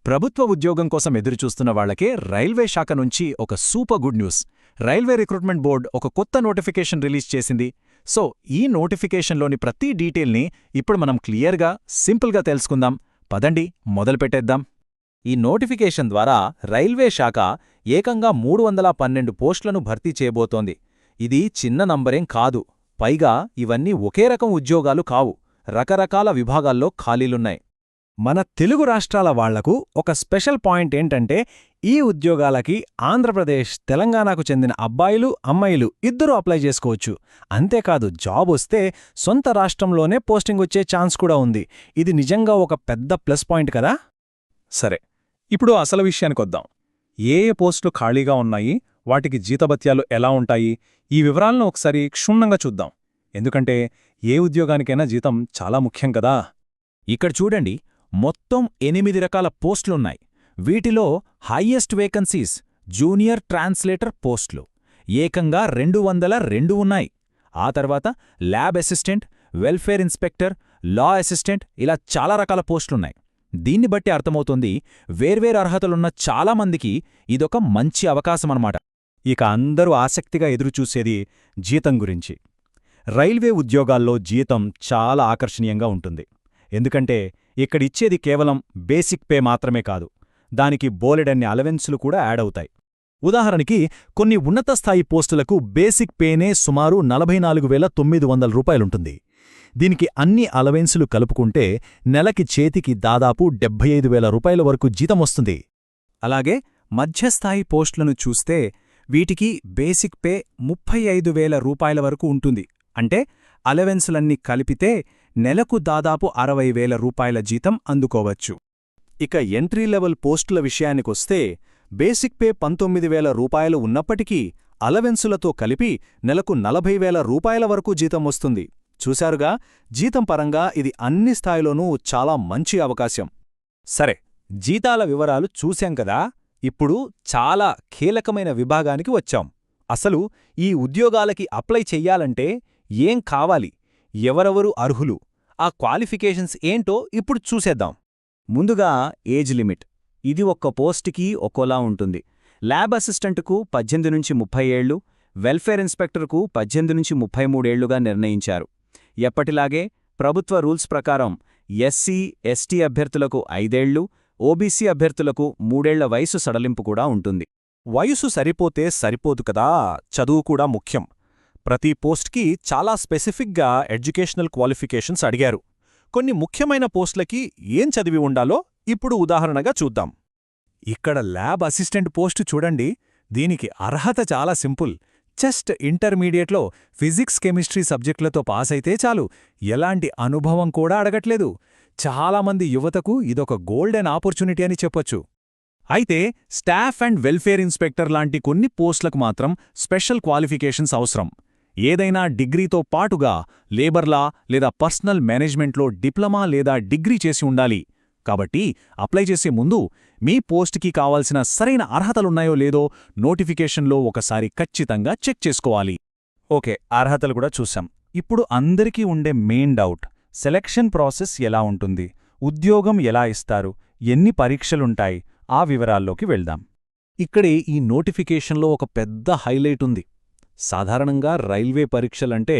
ప్రభుత్వ ఉద్యోగం కోసం ఎదురుచూస్తున్న వాళ్లకే రైల్వే శాఖ నుంచి ఒక super good news. Railway recruitment board ఒక కొత్త నోటిఫికేషన్ రిలీజ్ చేసింది. సో ఈ నోటిఫికేషన్లోని ప్రతి డీటెయిల్ని ఇప్పుడు మనం క్లియర్గా, సింపుల్గా తెలుసుకుందాం. పదండి, మొదలుపెట్టేద్దాం. ఈ నోటిఫికేషన్ ద్వారా రైల్వే శాఖ ఏకంగా 312 పోస్టులను భర్తీ చేయబోతోంది. ఇది చిన్న నంబరేం కాదు. పైగా ఇవన్నీ ఒకే రకం ఉద్యోగాలు కావు, రకరకాల విభాగాల్లో ఖాళీలున్నాయి. మన తెలుగు రాష్ట్రాల వాళ్లకు ఒక స్పెషల్ పాయింట్ ఏంటంటే, ఈ ఉద్యోగాలకి ఆంధ్రప్రదేశ్, తెలంగాణకు చెందిన అబ్బాయిలు, అమ్మాయిలు ఇద్దరూ అప్లై చేసుకోవచ్చు. అంతేకాదు, జాబ్ వస్తే సొంత రాష్ట్రంలోనే పోస్టింగ్ వచ్చే ఛాన్స్ కూడా ఉంది. ఇది నిజంగా ఒక పెద్ద ప్లస్ పాయింట్ కదా. సరే, ఇప్పుడు అసలు విషయానికొద్దాం. ఏ ఏ పోస్టులు ఖాళీగా ఉన్నాయి, వాటికి జీతభత్యాలు ఎలా ఉంటాయి, ఈ వివరాలను ఒకసారి క్షుణ్ణంగా చూద్దాం. ఎందుకంటే ఏ ఉద్యోగానికైనా జీతం చాలా ముఖ్యం కదా. ఇక్కడ చూడండి, మొత్తం 8 రకాల పోస్టులున్నాయి. వీటిలో హైయెస్ట్ వేకన్సీస్ జూనియర్ ట్రాన్స్లేటర్ పోస్టులు ఏకంగా 202 ఉన్నాయి. ఆ తర్వాత ల్యాబ్ అసిస్టెంట్, వెల్ఫేర్ ఇన్స్పెక్టర్, లా అసిస్టెంట్, ఇలా చాలా రకాల పోస్టులున్నాయి. దీన్ని బట్టి అర్థమవుతోంది, వేర్వేరు అర్హతలున్న చాలామందికి ఇదొక మంచి అవకాశమన్నమాట. ఇక అందరూ ఆసక్తిగా ఎదురుచూసేది జీతం గురించి. రైల్వే ఉద్యోగాల్లో జీతం చాలా ఆకర్షణీయంగా ఉంటుంది. ఎందుకంటే ఇక్కడిచ్చేది కేవలం బేసిక్ పే మాత్రమే కాదు, దానికి బోలెడన్ని అలవెన్సులు కూడా యాడ్ అవుతాయి. ఉదాహరణకి, కొన్ని ఉన్నత స్థాయి పోస్టులకు బేసిక్ పేనే సుమారు 44,900 రూపాయలుంటుంది. దీనికి అన్ని అలవెన్సులు కలుపుకుంటే నెలకి చేతికి దాదాపు 75,000 రూపాయల వరకు జీతమొస్తుంది. అలాగే మధ్యస్థాయి పోస్టులను చూస్తే వీటికి బేసిక్ పే 35,000 రూపాయల వరకు ఉంటుంది. అంటే అలవెన్సులన్నీ కలిపితే నెలకు దాదాపు 60,000 రూపాయల జీతం అందుకోవచ్చు. ఇక ఎంట్రీ లెవెల్ పోస్టుల విషయానికొస్తే బేసిక్ పే 19,000 రూపాయలు ఉన్నప్పటికీ అలవెన్సులతో కలిపి నెలకు 40,000 రూపాయల వరకు జీతం వస్తుంది. చూశారుగా, జీతం పరంగా ఇది అన్ని స్థాయిలోనూ చాలా మంచి అవకాశం. సరే, జీతాల వివరాలు చూశాం కదా. ఇప్పుడు చాలా కీలకమైన విభాగానికి వచ్చాం. అసలు ఈ ఉద్యోగాలకి అప్లై చెయ్యాలంటే ఏం కావాలి, ఎవరెవరు అర్హులు, ఆ క్వాలిఫికేషన్స్ ఏంటో ఇప్పుడు చూసేద్దాం. ముందుగా ఏజ్ లిమిట్. ఇది ఒక్క పోస్టుకి ఒక్కోలా ఉంటుంది. ల్యాబ్ అసిస్టెంటుకు 18 నుంచి 30 ఏళ్లు, వెల్ఫేర్ ఇన్స్పెక్టర్కు 18 నుంచి 33 ఏళ్లుగా నిర్ణయించారు. ఎప్పటిలాగే ప్రభుత్వ రూల్స్ ప్రకారం ఎస్సీ, ఎస్టీ అభ్యర్థులకు 5 ఏళ్లు, ఓబీసీ అభ్యర్థులకు 3 ఏళ్ల వయసు సడలింపు కూడా ఉంటుంది. వయసు సరిపోతే సరిపోదు కదా, చదువు కూడా ముఖ్యం. ప్రతి పోస్ట్కి చాలా స్పెసిఫిక్గా ఎడ్యుకేషనల్ క్వాలిఫికేషన్స్ అడిగారు. కొన్ని ముఖ్యమైన పోస్టులకి ఏం చదివి ఉండాలో ఇప్పుడు ఉదాహరణగా చూద్దాం. ఇక్కడ ల్యాబ్ అసిస్టెంట్ పోస్టు చూడండి. దీనికి అర్హత చాలా సింపుల్. జస్ట్ ఇంటర్మీడియట్లో ఫిజిక్స్, కెమిస్ట్రీ సబ్జెక్టులతో పాసైతే చాలు. ఎలాంటి అనుభవం కూడా అడగట్లేదు. చాలామంది యువతకు ఇదొక గోల్డెన్ ఆపర్చునిటీ అని చెప్పొచ్చు. అయితే స్టాఫ్ అండ్ వెల్ఫేర్ ఇన్స్పెక్టర్ లాంటి కొన్ని పోస్టులకు మాత్రం స్పెషల్ క్వాలిఫికేషన్స్ అవసరం. ఏదైనా డిగ్రీతో పాటుగా లేబర్ లా లేదా పర్సనల్ మేనేజ్మెంట్లో డిప్లొమా లేదా డిగ్రీ చేసి ఉండాలి. కాబట్టి అప్లై చేసే ముందు మీ పోస్ట్కి కావాల్సిన సరైన అర్హతలున్నాయో లేదో నోటిఫికేషన్లో ఒకసారి ఖచ్చితంగా చెక్ చేసుకోవాలి. ఓకే, అర్హతలు కూడా చూసాం. ఇప్పుడు అందరికీ ఉండే మెయిన్ డౌట్, సెలక్షన్ ప్రాసెస్ ఎలా ఉంటుంది, ఉద్యోగం ఎలా ఇస్తారు, ఎన్ని పరీక్షలుంటాయి, ఆ వివరాల్లోకి వెళ్దాం. ఇక్కడే ఈ నోటిఫికేషన్లో ఒక పెద్ద హైలైట్ ఉంది. సాధారణంగా రైల్వే పరీక్షలంటే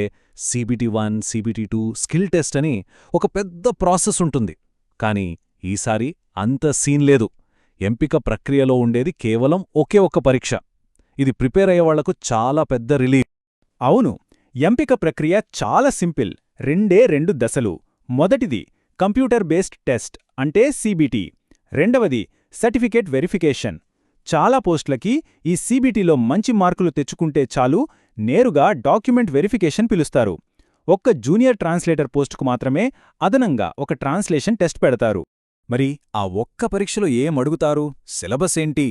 CBT 1, CBT 2, స్కిల్ టెస్ట్ అని ఒక పెద్ద ప్రాసెస్ ఉంటుంది. కానీ ఈసారి అంత సీన్ లేదు. ఎంపిక ప్రక్రియలో ఉండేది కేవలం ఒకే ఒక్క పరీక్ష. ఇది ప్రిపేర్ అయ్యేవాళ్లకు చాలా పెద్ద రిలీఫ్. అవును, ఎంపిక ప్రక్రియ చాలా సింపుల్. 2 దశలు. మొదటిది కంప్యూటర్ బేస్డ్ టెస్ట్ అంటే CBT. రెండవది సర్టిఫికేట్ వెరిఫికేషన్. చాలా పోస్టులకి ఈ CBTలో మంచి మార్కులు తెచ్చుకుంటే చాలు, నేరుగా డాక్యుమెంట్ వెరిఫికేషన్ పిలుస్తారు. ఒక్క జూనియర్ ట్రాన్స్లేటర్ పోస్టుకు మాత్రమే అదనంగా ఒక ట్రాన్స్లేషన్ టెస్ట్ పెడతారు. మరి ఆ ఒక్క పరీక్షలో ఏం అడుగుతారు, సిలబస్ ఏంటి?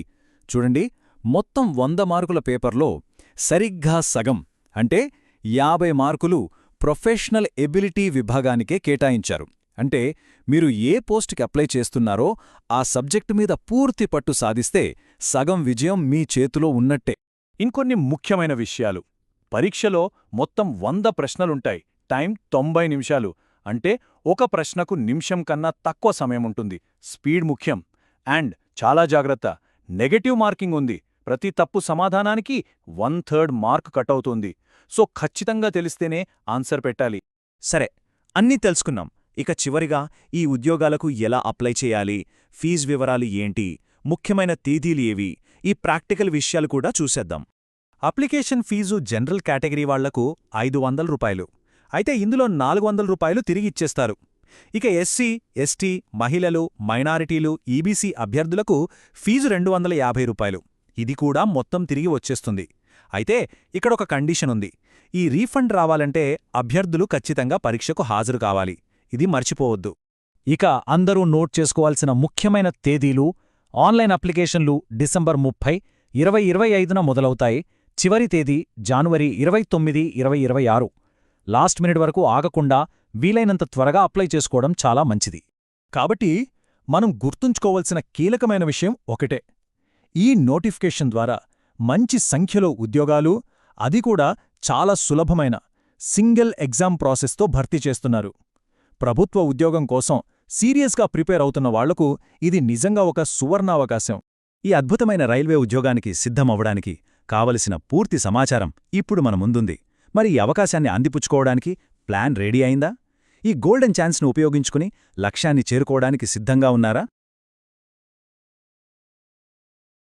చూడండి, మొత్తం 100 మార్కుల పేపర్లో సరిగ్గా సగం అంటే 50 మార్కులు ప్రొఫెషనల్ ఎబిలిటీ విభాగానికే కేటాయించారు. అంటే మీరు ఏ పోస్టుకి అప్లై చేస్తున్నారో ఆ సబ్జెక్టు మీద పూర్తి పట్టు సాధిస్తే సగం విజయం మీ చేతిలో ఉన్నట్టే. ఇంకొన్ని ముఖ్యమైన విషయాలు. పరీక్షలో మొత్తం 100 ప్రశ్నలుంటాయి. టైం 90 నిమిషాలు. అంటే ఒక ప్రశ్నకు నిమిషం కన్నా తక్కువ సమయముంటుంది. స్పీడ్ ముఖ్యం. అండ్ చాలా జాగ్రత్త, నెగెటివ్ మార్కింగ్ ఉంది. ప్రతి తప్పు సమాధానానికి 1/3 మార్క్ కట్ అవుతుంది. సో ఖచ్చితంగా తెలిస్తేనే ఆన్సర్ పెట్టాలి. సరే, అన్నీ తెలుసుకున్నాం. ఇక చివరిగా ఈ ఉద్యోగాలకు ఎలా అప్లై చేయాలి, ఫీజు వివరాలు ఏంటి, ముఖ్యమైన తేదీలు ఏవి, ఈ ప్రాక్టికల్ విషయాలు కూడా చూసేద్దాం. అప్లికేషన్ ఫీజు జనరల్ కేటగిరీ వాళ్లకు 500 రూపాయలు. అయితే ఇందులో 400 రూపాయలు తిరిగిచ్చేస్తారు. ఇక ఎస్సీ, ఎస్టీ, మహిళలు, మైనారిటీలు, ఈబీసీ అభ్యర్థులకు ఫీజు 250 రూపాయలు. ఇది కూడా మొత్తం తిరిగి వచ్చేస్తుంది. అయితే ఇక్కడొక కండిషన్ ఉంది. ఈ రీఫండ్ రావాలంటే అభ్యర్థులు ఖచ్చితంగా పరీక్షకు హాజరు కావాలి. ఇది మర్చిపోవద్దు. ఇక అందరూ నోట్ చేసుకోవాల్సిన ముఖ్యమైన తేదీలు: ఆన్లైన్ అప్లికేషన్లు డిసెంబర్ 30, 2025న మొదలవుతాయి. చివరి తేదీ జనవరి 29, 2026. లాస్ట్ మినిట్ వరకు ఆగకుండా వీలైనంత త్వరగా అప్లై చేసుకోవడం చాలా మంచిది. కాబట్టి మనం గుర్తుంచుకోవలసిన కీలకమైన విషయం ఒకటే: ఈ నోటిఫికేషన్ ద్వారా మంచి సంఖ్యలో ఉద్యోగాలు, అది కూడా చాలా సులభమైన సింగిల్ ఎగ్జామ్ ప్రాసెస్తో భర్తీ చేస్తున్నారు. ప్రభుత్వ ఉద్యోగం కోసం సీరియస్గా ప్రిపేర్ అవుతున్న వాళ్లకు ఇది నిజంగా ఒక సువర్ణావకాశం. ఈ అద్భుతమైన రైల్వే ఉద్యోగానికి సిద్ధమవ్వడానికి కావలసిన పూర్తి సమాచారం ఇప్పుడు మన ముందుంది. మరి ఈ అవకాశాన్ని అందిపుచ్చుకోవడానికి ప్లాన్ రెడీ అయిందా? ఈ గోల్డెన్ ఛాన్స్ను ఉపయోగించుకుని లక్ష్యాన్ని చేరుకోవడానికి సిద్ధంగా ఉన్నారా?